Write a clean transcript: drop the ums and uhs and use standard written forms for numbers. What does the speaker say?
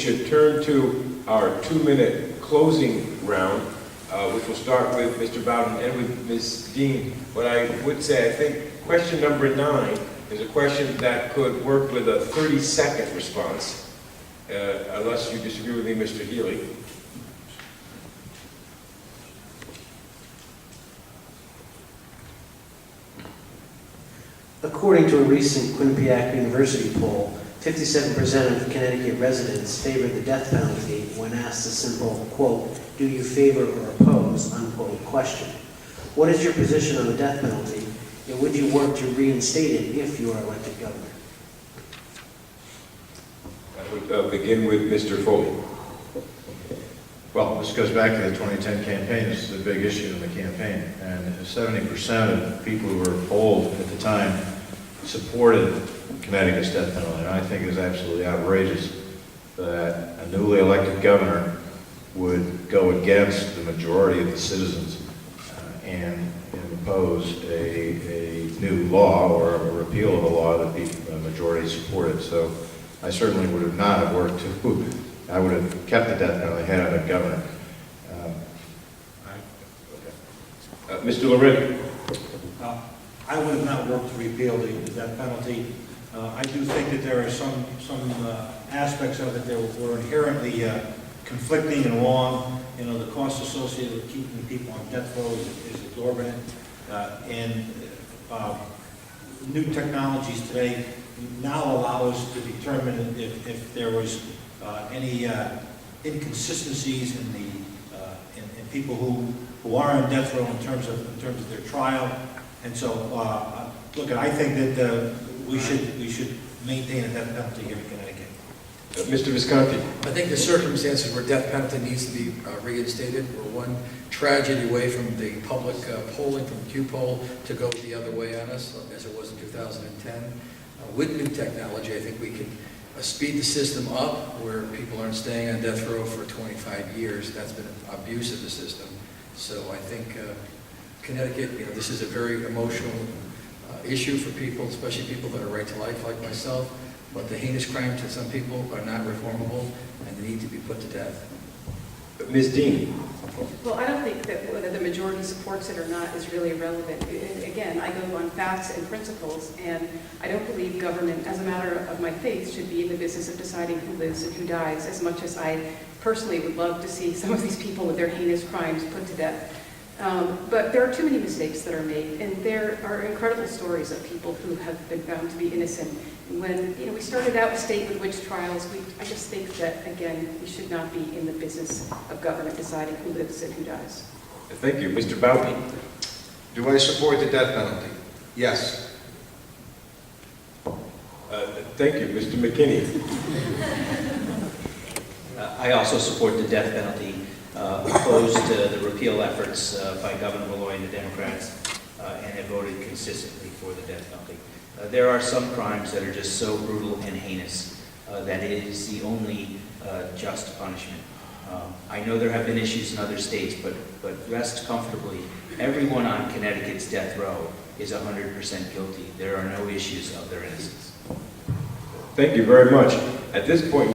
should turn to our 2-minute closing round, which will start with Mr. Bowden and with Ms. Dean. But I would say, I think question number 9 is a question that could work with a 30-second response, unless you disagree with me, Mr. Healy. According to a recent Quinnipiac University poll, 57% of Connecticut residents favored the death penalty when asked a simple, quote, "Do you favor or oppose?" unquote question. What is your position on the death penalty, and would you work to reinstate it if you are elected governor? I would begin with Mr. Foley. Well, this goes back to the 2010 campaign. This is a big issue in the campaign. And 70% of people who were polled at the time supported Connecticut's death penalty. And I think it is absolutely outrageous that a newly elected governor would go against the majority of the citizens and impose a new law or a repeal of a law that the majority supported. So I certainly would have not have worked to, I would have kept the death penalty had I been governor. Mr. Loretti. I would have not worked to repeal the death penalty. I do think that there are some aspects of it that were inherently conflicting and wrong. You know, the cost associated with keeping people on death row is exorbitant. And new technologies today now allow us to determine if there was any inconsistencies in in people who are on death row in terms of their trial. And so, look, I think that we should maintain a death penalty here in Connecticut. Mr. Visconti. I think the circumstances where death penalty needs to be reinstated. We're one tragedy away from the public polling from Q poll to go the other way on us, as it was in 2010. With new technology, I think we can speed the system up where people aren't staying on death row for 25 years. That's been an abuse of the system. So I think Connecticut, you know, this is a very emotional issue for people, especially people that are right to life like myself. But the heinous crimes to some people are not reformable and they need to be put to death. Ms. Dean. Well, I don't think that whether the majority supports it or not is really relevant. Again, I go on facts and principles, and I don't believe government, as a matter of my faith, should be in the business of deciding who lives and who dies, as much as I personally would love to see some of these people with their heinous crimes put to death. But there are too many mistakes that are made, and there are incredible stories of people who have been found to be innocent. When we started out with state with witch trials, I just think that, again, we should not be in the business of government deciding who lives and who dies. Thank you. Mr. Bowden. Do I support the death penalty? Yes. Thank you. Mr. McKinney. I also support the death penalty, opposed to the repeal efforts by Governor Malloy and the Democrats, and have voted consistently for the death penalty. There are some crimes that are just so brutal and heinous that it is the only just punishment. I know there have been issues in other states, but rest comfortably, everyone on Connecticut's death row is 100% guilty. There are no issues of their innocence. Thank you very much. At this point,